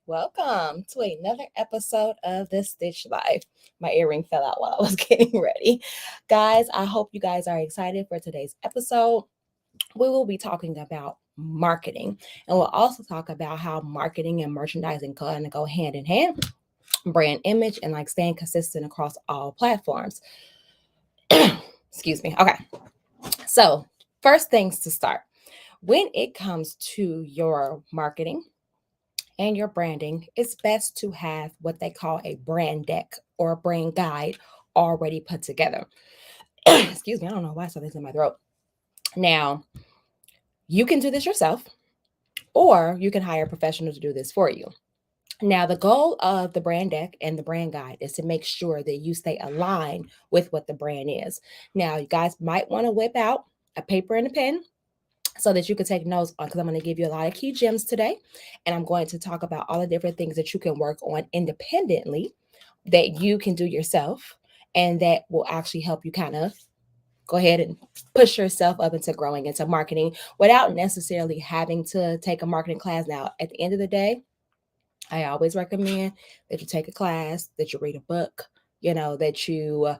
Welcome to another episode of The Stitch Life. My earring fell out while I was getting ready. Guys, I hope you guys are excited for today's episode. We will be talking about marketing, and we'll also talk about how marketing and merchandising kind of go hand in hand, brand image, and like staying consistent across all platforms. Excuse me. Okay. So, first things to start. When it comes to your marketing, and your branding, it's best to have what they call a brand deck or a brand guide already put together. Excuse me, I don't know why something's in my throat. Now, you can do this yourself, or you can hire a professional to do this for you. Now, the goal of the brand deck and the brand guide is to make sure that you stay aligned with what the brand is. Now, you guys might want to whip out a paper and a pen so that you can take notes on, because I'm going to give you a lot of key gems today. And I'm going to talk about all the different things that you can work on independently that you can do yourself and that will actually help you kind of go ahead and push yourself up into growing into marketing without necessarily having to take a marketing class. Now, at the end of the day, I always recommend that you take a class, that you read a book, that you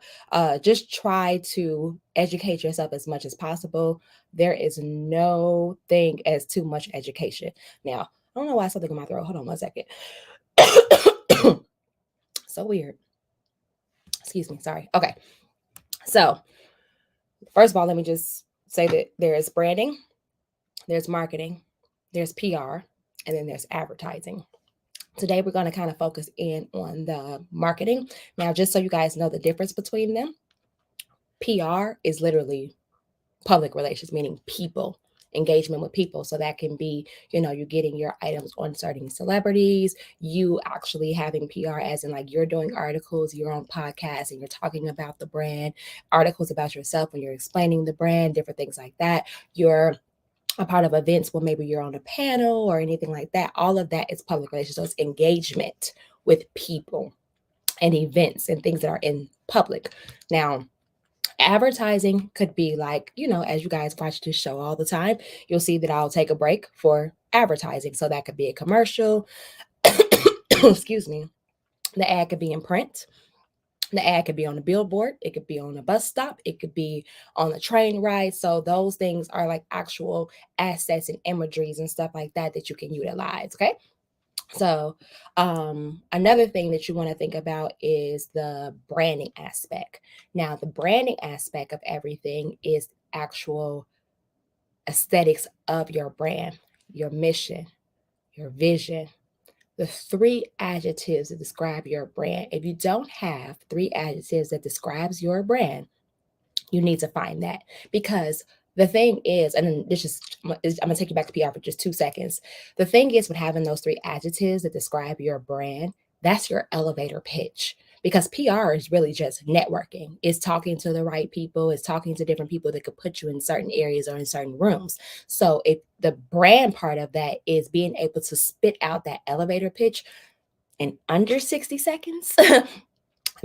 just try to educate yourself as much as possible. There is no thing as too much education. Now, I don't know why something in my throat. Hold on one second. So weird. Excuse me. Sorry. Okay. So, first of all, let me just say that there is branding, there's marketing, there's PR, and then there's advertising. Today, we're going to kind of focus in on the marketing. Now, just so you guys know the difference between them, PR is literally public relations, meaning people, engagement with people. So that can be, you're getting your items on certain celebrities, you actually having PR as in like you're doing articles, you're on podcasts and you're talking about the brand, articles about yourself when you're explaining the brand, different things like that. You're a part of events where maybe you're on a panel or anything like that. All of that is public relations. So it's engagement with people and events and things that are in public. Now, advertising could be like, as you guys watch this show all the time, you'll see that I'll take a break for advertising. So that could be a commercial. Excuse me. The ad could be in print. The ad could be on a billboard. It could be on a bus stop. It could be on a train ride. So those things are like actual assets and imageries and stuff like that that you can utilize. Okay. So, another thing that you want to think about is the branding aspect. Now, the branding aspect of everything is actual aesthetics of your brand, your mission, your vision, the three adjectives that describe your brand. If you don't have three adjectives that describes your brand, you need to find that, because the thing is, and this is, I'm gonna take you back to PR for just 2 seconds. The thing is, with having those three adjectives that describe your brand, that's your elevator pitch. Because PR is really just networking. It's talking to the right people. It's talking to different people that could put you in certain areas or in certain rooms. So if the brand part of that is being able to spit out that elevator pitch in under 60 seconds,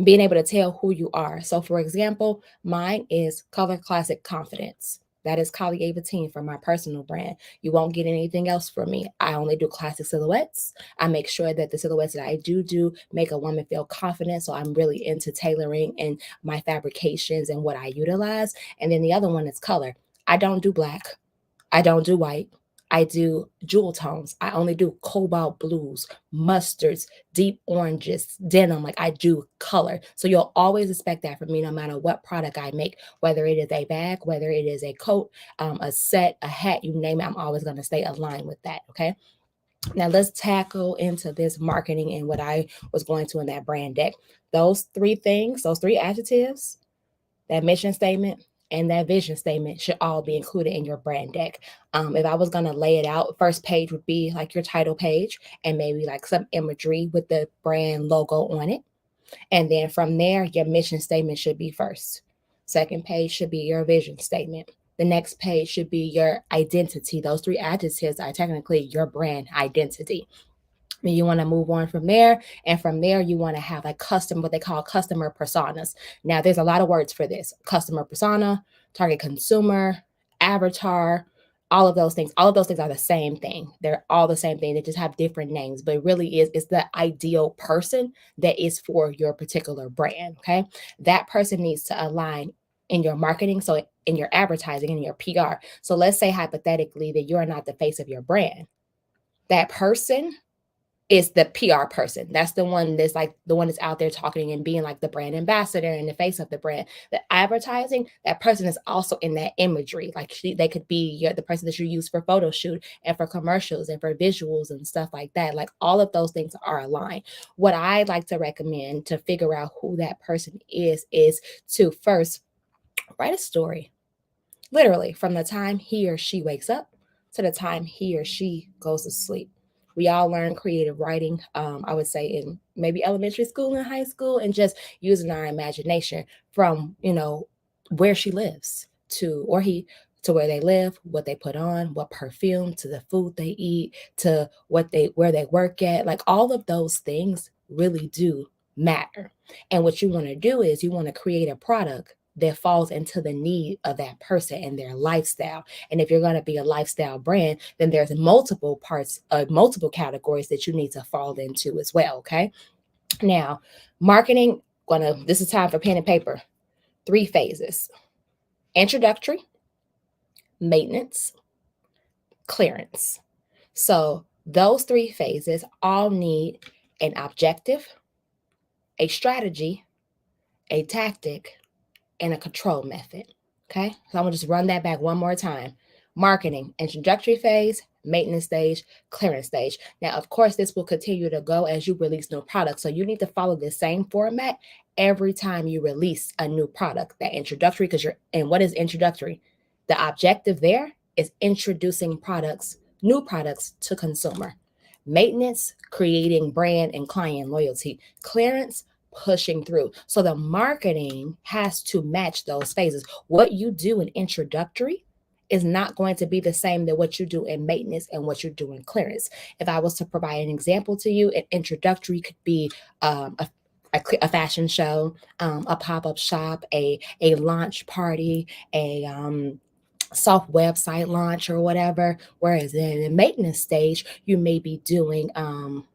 being able to tell who you are. So, for example, mine is Color Classic Confidence. That is Collier 18 for my personal brand. You won't get anything else from me. I only do classic silhouettes. I make sure that the silhouettes that I do make a woman feel confident. So I'm really into tailoring and my fabrications and what I utilize. And then the other one is color. I don't do black. I don't do white. I do jewel tones. I only do cobalt blues, mustards, deep oranges, denim. Like I do color. So you'll always expect that from me no matter what product I make, whether it is a bag, whether it is a coat, a set, a hat, you name it. I'm always going to stay aligned with that. Okay. Now let's tackle into this marketing and what I was going to in that brand deck. Those three things, those three adjectives, that mission statement and that vision statement should all be included in your brand deck. If I was going to lay it out, first page would be like your title page and maybe like some imagery with the brand logo on it. And then from there, your mission statement should be first. Second page should be your vision statement. The next page should be your identity. Those three adjectives are technically your brand identity. And you want to move on from there. And from there, you want to have like what they call customer personas. Now, there's a lot of words for this: customer persona, target consumer, avatar, all of those things are the same thing. They're all the same thing. They just have different names, but it really is, it's the ideal person that is for your particular brand. Okay. That person needs to align in your marketing. So in your advertising and your PR. So let's say hypothetically that you're not the face of your brand. That person is the PR person. That's the one that's like the one that's out there talking and being like the brand ambassador and the face of the brand. The advertising, that person is also in that imagery. Like they could be the person that you use for photo shoot and for commercials and for visuals and stuff like that. Like all of those things are aligned. What I like to recommend to figure out who that person is to first write a story. Literally from the time he or she wakes up to the time he or she goes to sleep. We all learn creative writing, I would say, in maybe elementary school and high school, and just using our imagination from, where she lives to, or he, to where they live, what they put on, what perfume, to the food they eat, to where they work at. Like all of those things really do matter. And what you want to do is you want to create a product that falls into the need of that person and their lifestyle. And if you're going to be a lifestyle brand, then there's multiple parts, multiple categories that you need to fall into as well. Okay. Now, marketing, this is time for pen and paper. 3 phases: introductory, maintenance, clearance. So those 3 phases all need an objective, a strategy, a tactic, and a control method. Okay. So I'm going to just run that back one more time. Marketing, introductory phase, maintenance stage, clearance stage. Now, of course, this will continue to go as you release new products. So you need to follow the same format every time you release a new product. That introductory, and what is introductory? The objective there is introducing new products to consumer. Maintenance, creating brand and client loyalty. Clearance, pushing through. So the marketing has to match those phases. What you do in introductory is not going to be the same than what you do in maintenance and what you do in clearance. If I was to provide an example to you, an introductory could be a fashion show, a pop-up shop, a launch party, a soft website launch or whatever. Whereas in the maintenance stage, you may be doing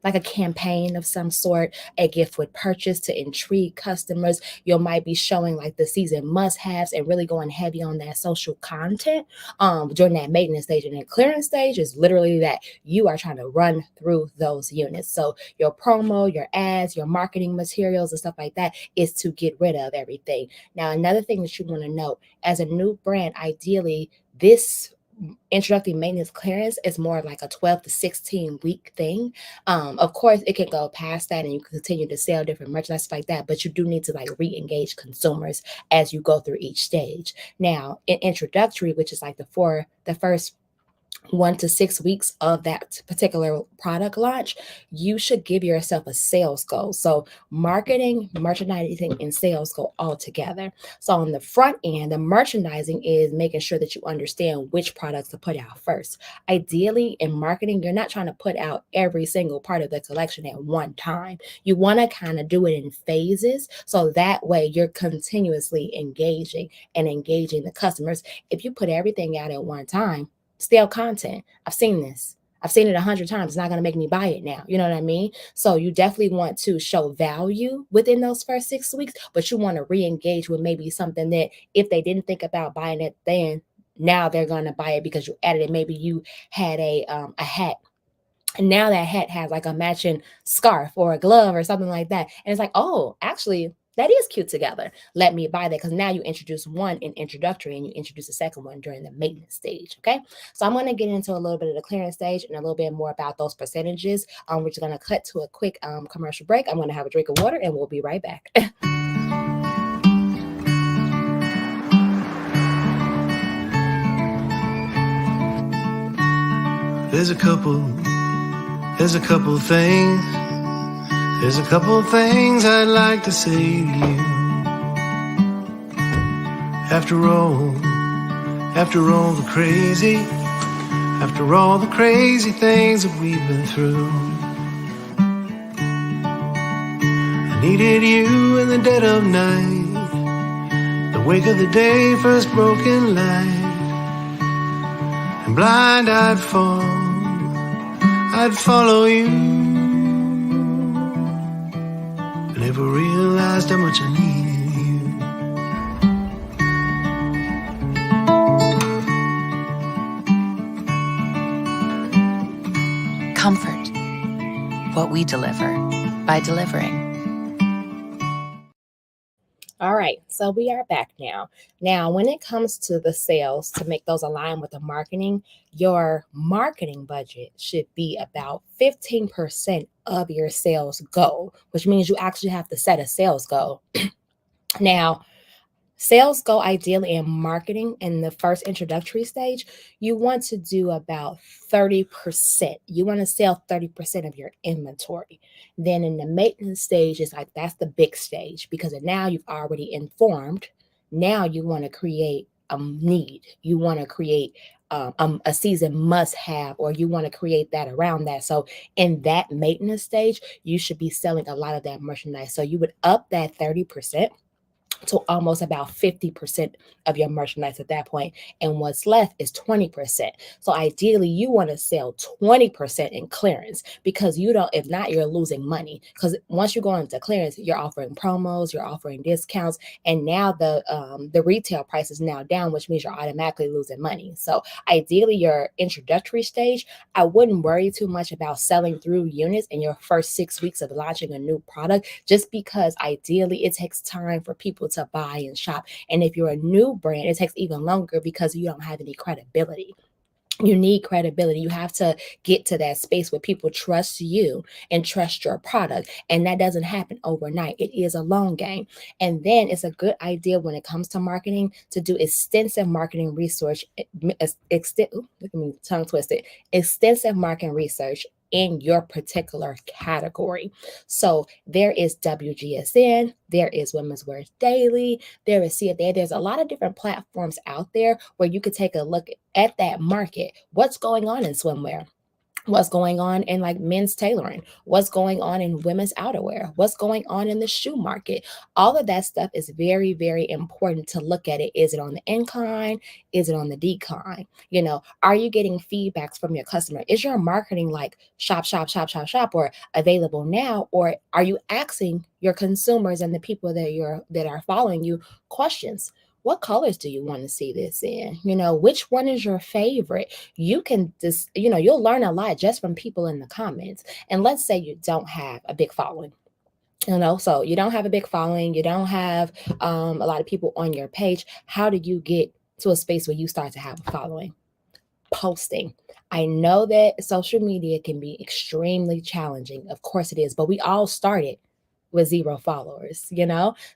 like a campaign of some sort, a gift with purchase to intrigue customers. You might be showing like the season must-haves and really going heavy on that social content during that maintenance stage. And the clearance stage is literally that you are trying to run through those units. So your promo, your ads, your marketing materials and stuff like that is to get rid of everything. Now, another thing that you want to note, as a new brand, ideally, this introductory maintenance clearance is more like a 12 to 16 week thing. Of course, it can go past that and you can continue to sell different merchandise like that, but you do need to like re-engage consumers as you go through each stage. Now, in introductory, which is like the first 1 to 6 weeks of that particular product launch, you should give yourself a sales goal. So marketing, merchandising, and sales go all together. So on the front end, the merchandising is making sure that you understand which products to put out first. Ideally, in marketing, you're not trying to put out every single part of the collection at one time. You want to kind of do it in phases. So that way you're continuously engaging the customers. If you put everything out at one time, stale content. I've seen this. I've seen it 100 times. It's not going to make me buy it now. You know what I mean? So you definitely want to show value within those first 6 weeks, but you want to re-engage with maybe something that if they didn't think about buying it then, now they're going to buy it because you added it. Maybe you had a hat. And now that hat has like a matching scarf or a glove or something like that. And it's like, oh, actually, that is cute together. Let me buy that, because now you introduce one in introductory and you introduce a second one during the maintenance stage. Okay. So I'm going to get into a little bit of the clearance stage and a little bit more about those percentages. We're just going to cut to a quick commercial break. I'm going to have a drink of water and we'll be right back. There's a couple things I'd like to say to you. After all the crazy things that we've been through, I needed you in the dead of night, the wake of the day, first broken light. and blind I'd fall, I'd follow you. I never realized how much I needed you. Comfort, what we deliver by delivering. All right, so we are back now. Now, when it comes to the sales, to make those align with the marketing, your marketing budget should be about 15% of your sales goal, which means you actually have to set a sales goal. Now, sales goal ideally in marketing in the first introductory stage, you want to do about 30%. You want to sell 30% of your inventory. Then in the maintenance stage, it's like that's the big stage because now you've already informed. Now you want to create a need. You want to create a season must have, or you want to create that around that. So in that maintenance stage, you should be selling a lot of that merchandise. So you would up that 30% to almost about 50% of your merchandise at that point. And what's left is 20%. So ideally, you want to sell 20% in clearance because you don't, if not, you're losing money. Because once you go into clearance, you're offering promos, you're offering discounts, and now the retail price is now down, which means you're automatically losing money. So ideally, your introductory stage, I wouldn't worry too much about selling through units in your first 6 weeks of launching a new product, just because ideally it takes time for people to buy and shop. And if you're a new brand, it takes even longer because you don't have any credibility. You need credibility. You have to get to that space where people trust you and trust your product. And that doesn't happen overnight. It is a long game. And then it's a good idea when it comes to marketing to do extensive marketing research. Look at me, tongue twisted. Extensive marketing research in your particular category. So there is WGSN, there is Women's Wear Daily, there is CFDA. There's a lot of different platforms out there where you could take a look at that market. What's going on in swimwear? What's going on in like men's tailoring, what's going on in women's outerwear, what's going on in the shoe market. All of that stuff is very, very important to look at it. Is it on the incline? Is it on the decline? You know, are you getting feedbacks from your customer? Is your marketing like shop, shop, shop, shop, shop, or available now? Or are you asking your consumers and the people that are following you questions? What colors do you want to see this in? You know, which one is your favorite? You can just, you'll learn a lot just from people in the comments. And let's say you don't have a big following. So you don't have a big following, you don't have a lot of people on your page. How do you get to a space where you start to have a following? Posting. I know that social media can be extremely challenging. Of course it is, but we all started with 0 followers,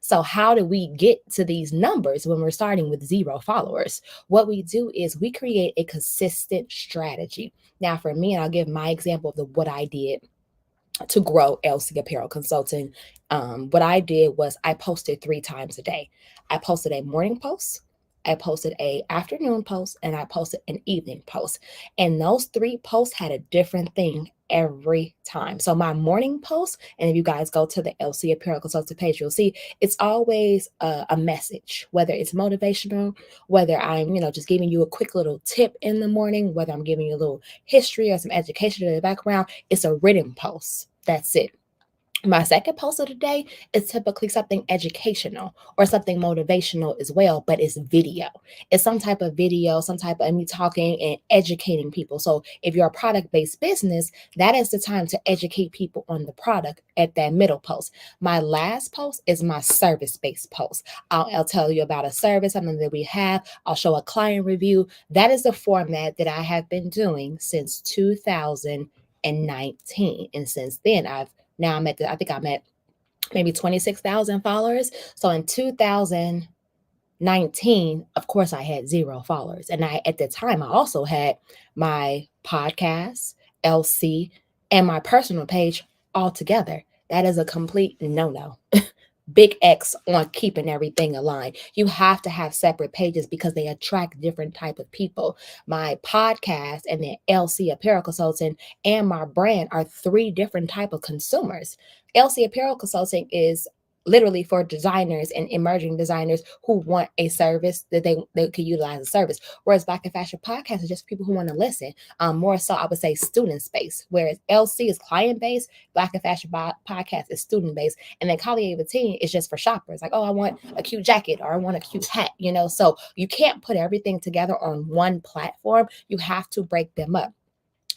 So how do we get to these numbers when we're starting with 0 followers? What we do is we create a consistent strategy. Now, for me, and I'll give my example of what I did to grow LC Apparel Consulting. What I did was I posted 3 times a day. I posted a morning post, I posted a afternoon post, and I posted an evening post. And those 3 posts had a different thing every time. So my morning post, and if you guys go to the LC Apparel Consulting page, you'll see it's always a message, whether it's motivational, whether I'm, just giving you a quick little tip in the morning, whether I'm giving you a little history or some education in the background. It's a written post. That's it. My second post of the day is typically something educational or something motivational as well, but it's video. It's some type of video, some type of me talking and educating people. So if you're a product-based business, that is the time to educate people on the product at that middle post. My last post is my service-based post. I'll tell you about a service, something that we have. I'll show a client review. That is the format that I have been doing since 2019. And since then, I think I'm at maybe 26,000 followers. So in 2019, of course, I had 0 followers. And at the time, I also had my podcast, LC, and my personal page all together. That is a complete no-no. Big X on keeping everything aligned. You have to have separate pages because they attract different type of people. My podcast and the LC Apparel Consulting and my brand are 3 different type of consumers. LC Apparel Consulting is literally for designers and emerging designers who want a service that they could utilize a service. Whereas Black and Fashion Podcast is just people who want to listen. More so, I would say student space. Whereas LC is client based, Black and Fashion Podcast is student based, and then Collier 18 is just for shoppers. Like, oh, I want a cute jacket or I want a cute hat. So you can't put everything together on one platform. You have to break them up.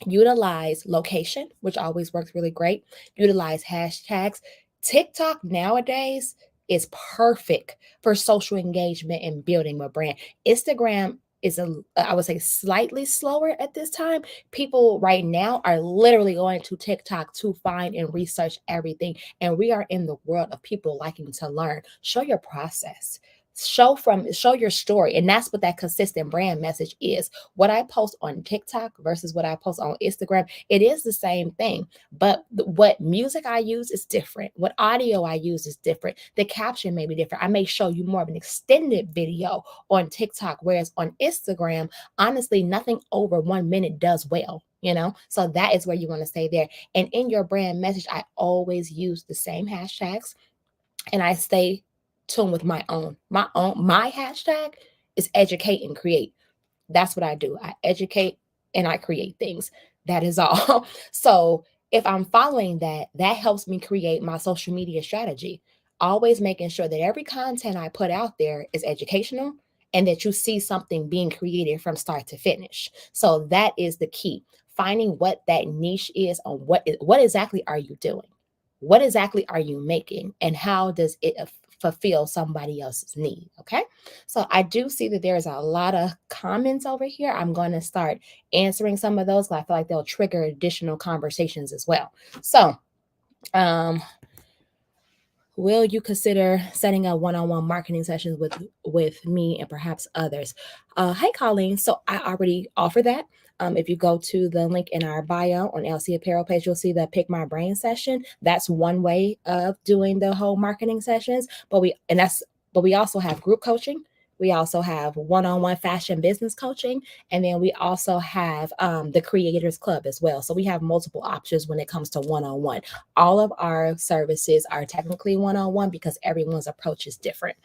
Utilize location, which always works really great. Utilize hashtags. TikTok nowadays is perfect for social engagement and building a brand. Instagram is I would say slightly slower at this time. People right now are literally going to TikTok to find and research everything. And we are in the world of people liking to learn. Show your process. Show your story. And that's what that consistent brand message is. What I post on TikTok versus what I post on Instagram, it is the same thing, but what music I use is different. What audio I use is different. The caption may be different. I may show you more of an extended video on TikTok, whereas on Instagram, honestly, nothing over 1 minute does well. So that is where you want to stay there. And in your brand message, I always use the same hashtags, and I stay tuned with my hashtag is educate and create. That's what I do. I educate and I create things. That is all. So if I'm following that helps me create my social media strategy. Always making sure that every content I put out there is educational and that you see something being created from start to finish. So that is the key. Finding what that niche is on what exactly are you doing? What exactly are you making? And how does it fulfill somebody else's need? Okay. So I do see that there's a lot of comments over here. I'm going to start answering some of those. I feel like they'll trigger additional conversations as well. So, will you consider setting up one-on-one marketing sessions with me and perhaps others? Hi, Colleen. So I already offer that. If you go to the link in our bio on LC Apparel page, you'll see the Pick My Brain session. That's one way of doing the whole marketing sessions. But we also have group coaching. We also have one-on-one fashion business coaching. And then we also have the Creators Club as well. So we have multiple options when it comes to one-on-one. All of our services are technically one-on-one because everyone's approach is different.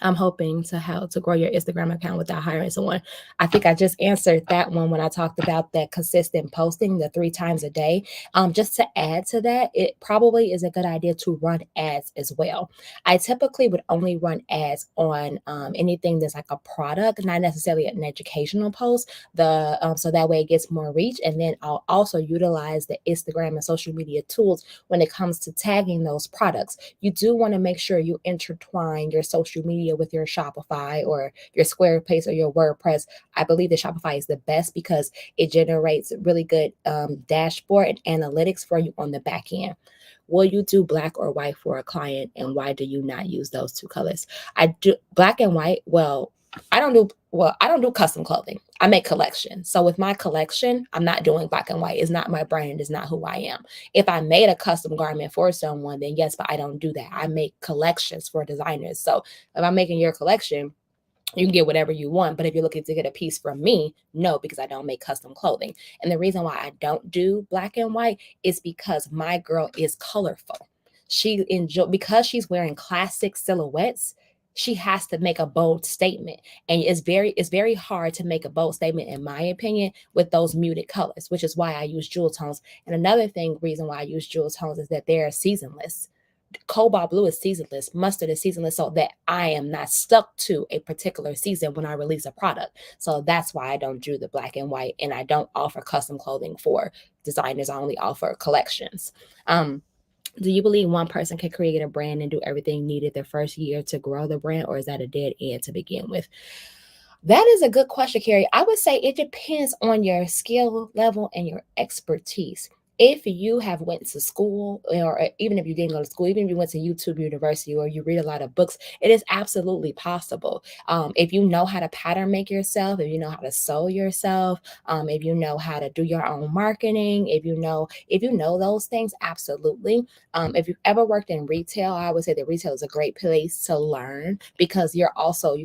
I'm hoping to help to grow your Instagram account without hiring someone. I think I just answered that one when I talked about that consistent posting, the 3 times a day. Just to add to that, it probably is a good idea to run ads as well. I typically would only run ads on anything that's like a product, not necessarily an educational post. So that way it gets more reach. And then I'll also utilize the Instagram and social media tools when it comes to tagging those products. You do want to make sure you intertwine your social media with your Shopify or your Squarespace or your WordPress. I believe that Shopify is the best because it generates really good dashboard and analytics for you on the back end. Will you do black or white for a client, and why do you not use those 2 colors? I do black and white. I don't do custom clothing. I make collections. So with my collection, I'm not doing black and white. It's not my brand. It's not who I am. If I made a custom garment for someone, then yes, but I don't do that. I make collections for designers. So if I'm making your collection, you can get whatever you want. But if you're looking to get a piece from me, no, because I don't make custom clothing. And the reason why I don't do black and white is because my girl is colorful. Because she's wearing classic silhouettes, she has to make a bold statement. And it's very hard to make a bold statement, in my opinion, with those muted colors, which is why I use jewel tones. And another reason why I use jewel tones is that they're seasonless. Cobalt blue is seasonless, mustard is seasonless, so that I am not stuck to a particular season when I release a product. So that's why I don't do the black and white, and I don't offer custom clothing for designers. I only offer collections. Do you believe one person can create a brand and do everything needed the first year to grow the brand, or is that a dead end to begin with? That is a good question, Carrie. I would say it depends on your skill level and your expertise. If you have went to school, or even if you didn't go to school, even if you went to YouTube University or you read a lot of books, it is absolutely possible. If you know how to pattern make yourself, if you know how to sew yourself, if you know how to do your own marketing, if you know those things, absolutely. If you've ever worked in retail, I would say that retail is a great place to learn because you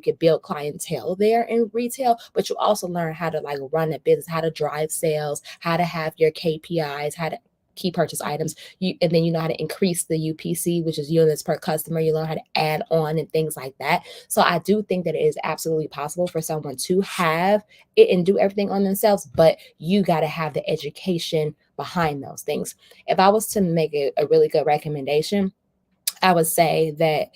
can build clientele there in retail, but you also learn how to run a business, how to drive sales, how to have your KPIs, how to key purchase items. And then you know how to increase the UPC, which is units per customer. You learn how to add on and things like that. So I do think that it is absolutely possible for someone to have it and do everything on themselves, but you got to have the education behind those things. If I was to make a really good recommendation, I would say that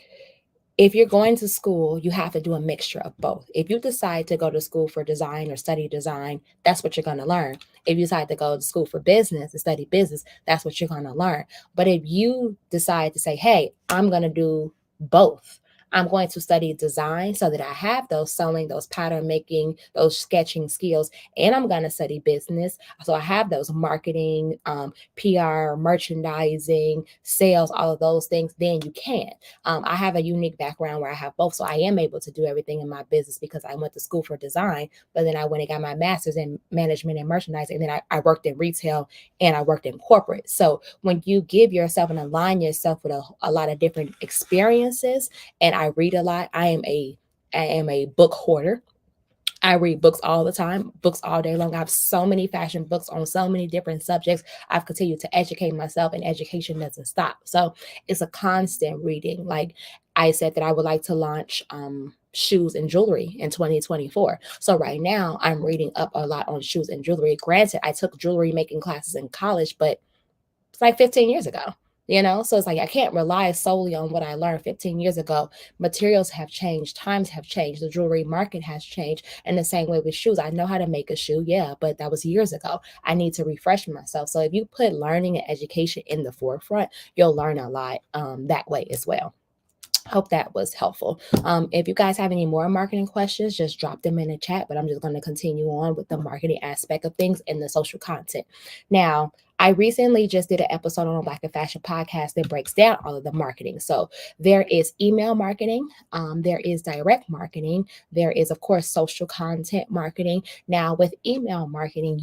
if you're going to school, you have to do a mixture of both. If you decide to go to school for design or study design, that's what you're going to learn. If you decide to go to school for business and study business, that's what you're going to learn. But if you decide to say, hey, I'm going to do both, I'm going to study design so that I have those sewing, those pattern making, those sketching skills, and I'm going to study business. So I have those marketing, PR, merchandising, sales, all of those things, then you can. I have a unique background where I have both. So I am able to do everything in my business because I went to school for design, but then I went and got my master's in management and merchandising. And then I worked in retail and I worked in corporate. So when you give yourself and align yourself with a lot of different experiences, and I read a lot, I am a book hoarder. I read books all the time, books all day long. I have so many fashion books on so many different subjects. I've continued to educate myself, and education doesn't stop. So it's a constant reading. Like I said that I would like to launch shoes and jewelry in 2024. So right now I'm reading up a lot on shoes and jewelry. Granted, I took jewelry making classes in college, but it's like 15 years ago. So it's like I can't rely solely on what I learned 15 years ago. Materials have changed, times have changed, the jewelry market has changed. And the same way with shoes, I know how to make a shoe, yeah, but that was years ago. I need to refresh myself. So if you put learning and education in the forefront, you'll learn a lot that way as well. Hope that was helpful. If you guys have any more marketing questions, just drop them in the chat, but I'm just going to continue on with the marketing aspect of things and the social content. Now, I recently just did an episode on a Black and Fashion podcast that breaks down all of the marketing. So there is email marketing, there is direct marketing, there is, of course, social content marketing. Now, with email marketing,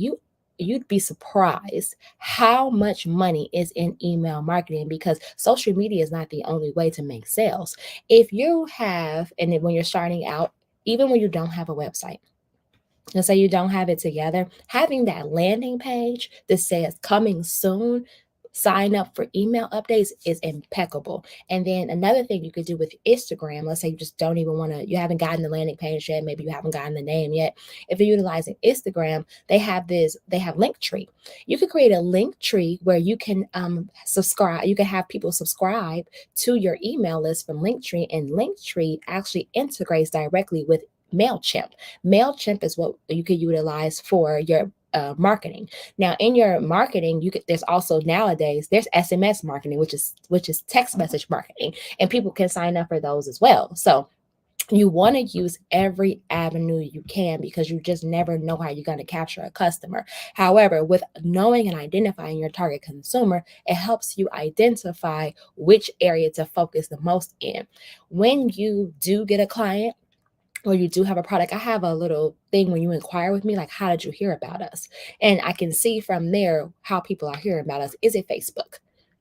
you'd be surprised how much money is in email marketing, because social media is not the only way to make sales. If you have, and then when you're starting out, even when you don't have a website, let's say you don't have it together, having that landing page that says coming soon, sign up for email updates is impeccable. And then another thing you could do with Instagram, let's say you just don't even want to, you haven't gotten the landing page yet, maybe you haven't gotten the name yet. If you're utilizing Instagram, they have Linktree. You could create a Linktree where you can subscribe, you can have people subscribe to your email list from Linktree, and Linktree actually integrates directly with MailChimp. MailChimp is what you could utilize for your marketing. Now, in your marketing, there's also nowadays there's SMS marketing, which is text message marketing, and people can sign up for those as well. So you want to use every avenue you can, because you just never know how you're going to capture a customer. However, with knowing and identifying your target consumer, it helps you identify which area to focus the most in. When you do get a client, or you do have a product, I have a little thing when you inquire with me, like, how did you hear about us? And I can see from there how people are hearing about us. Is it Facebook?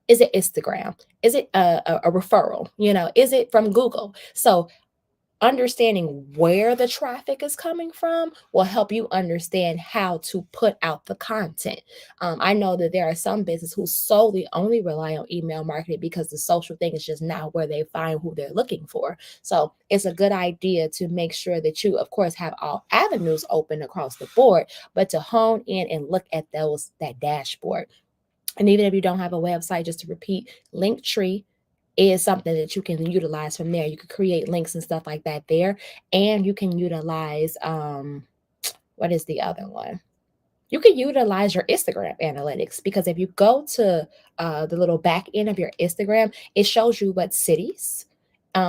Is it Instagram? Is it a referral? Is it from Google? So understanding where the traffic is coming from will help you understand how to put out the content. I know that there are some businesses who solely only rely on email marketing because the social thing is just not where they find who they're looking for. So it's a good idea to make sure that you, of course, have all avenues open across the board, but to hone in and look at that dashboard. And even if you don't have a website, just to repeat, Linktree is something that you can utilize from there. You could create links and stuff like that there. And you can utilize, what is the other one? You can utilize your Instagram analytics, because if you go to the little back end of your Instagram, it shows you what cities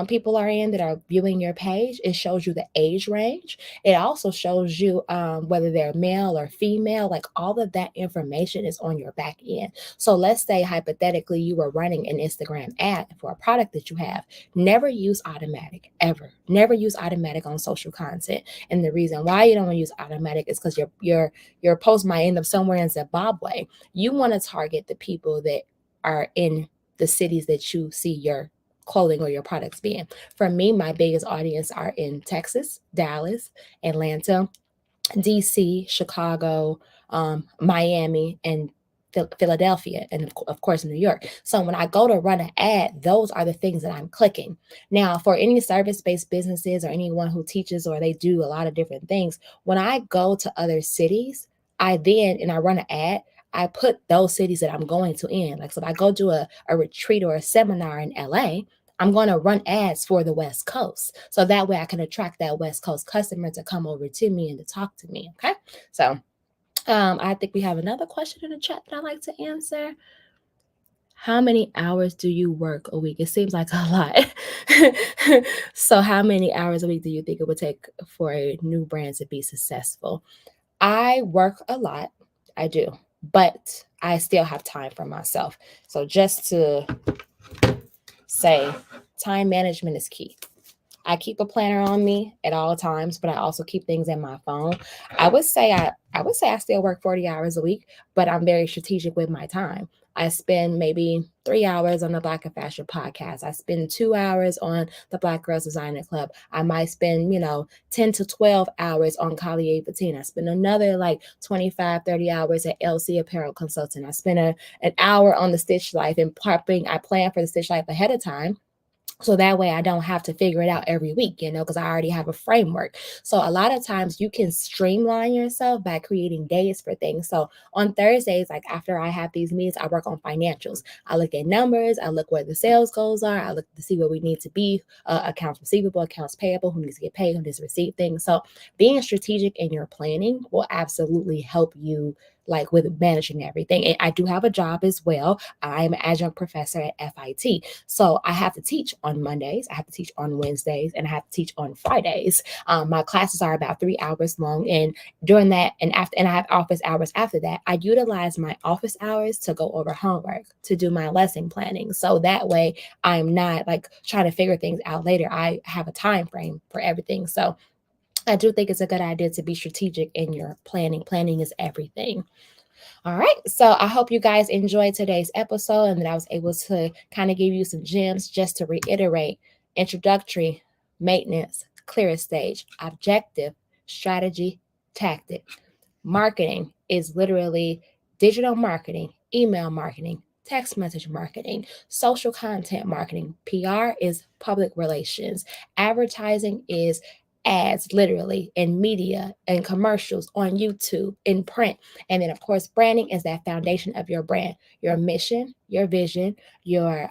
people are in that are viewing your page. It shows you the age range. It also shows you whether they're male or female. Like, all of that information is on your back end. So let's say hypothetically you were running an Instagram ad for a product that you have. Never use automatic, ever. Never use automatic on social content. And the reason why you don't want to use automatic is because your post might end up somewhere in Zimbabwe. You want to target the people that are in the cities that you see your clothing or your products being. For me, my biggest audience are in Texas, Dallas, Atlanta, DC, Chicago, Miami, and Philadelphia, and of course New York. So when I go to run an ad, those are the things that I'm clicking. Now, for any service-based businesses or anyone who teaches or they do a lot of different things, when I go to other cities, I run an ad, I put those cities that I'm going to in. Like, so if I go do a retreat or a seminar in LA, I'm going to run ads for the West Coast. So that way I can attract that West Coast customer to come over to me and to talk to me. Okay. So I think we have another question in the chat that I'd like to answer. How many hours do you work a week? It seems like a lot. So how many hours a week do you think it would take for a new brand to be successful? I work a lot. I do, but I still have time for myself. So just to say, time management is key. I keep a planner on me at all times, but I also keep things in my phone. I would say I still work 40 hours a week, but I'm very strategic with my time. I spend maybe 3 hours on the Black and Fashion podcast. I spend 2 hours on the Black Girls Designer Club. I might spend, 10 to 12 hours on Collier Patina. I spend another like 25, 30 hours at LC Apparel Consulting. I spend an hour on the Stitch Life, and I plan for the Stitch Life ahead of time. So that way I don't have to figure it out every week, because I already have a framework. So a lot of times you can streamline yourself by creating days for things. So on Thursdays, like after I have these meetings, I work on financials. I look at numbers. I look where the sales goals are. I look to see where we need to be, accounts receivable, accounts payable, who needs to get paid, who needs to receive things. So being strategic in your planning will absolutely help you, like with managing everything. And I do have a job as well. I'm an adjunct professor at FIT. So I have to teach on Mondays, I have to teach on Wednesdays, and I have to teach on Fridays. My classes are about 3 hours long. And during that, and I have office hours after that, I utilize my office hours to go over homework, to do my lesson planning. So that way I'm not like trying to figure things out later. I have a time frame for everything. So I do think it's a good idea to be strategic in your planning. Planning is everything. All right. So I hope you guys enjoyed today's episode and that I was able to kind of give you some gems. Just to reiterate: introductory, maintenance, clear stage, objective, strategy, tactic. Marketing is literally digital marketing, email marketing, text message marketing, social content marketing. PR is public relations. Advertising is ads, literally, in media and commercials, on YouTube, in print. And then, of course, branding is that foundation of your brand, your mission, your vision, your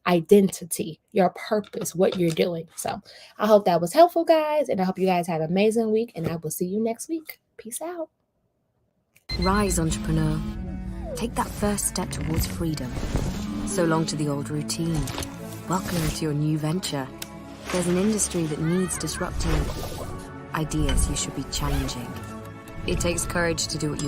identity, your purpose, what you're doing. So I hope that was helpful, guys. And I hope you guys have an amazing week. And I will see you next week. Peace out. Rise, entrepreneur. Take that first step towards freedom. So long to the old routine. Welcome to your new venture. There's an industry that needs disrupting, ideas you should be challenging. It takes courage to do what you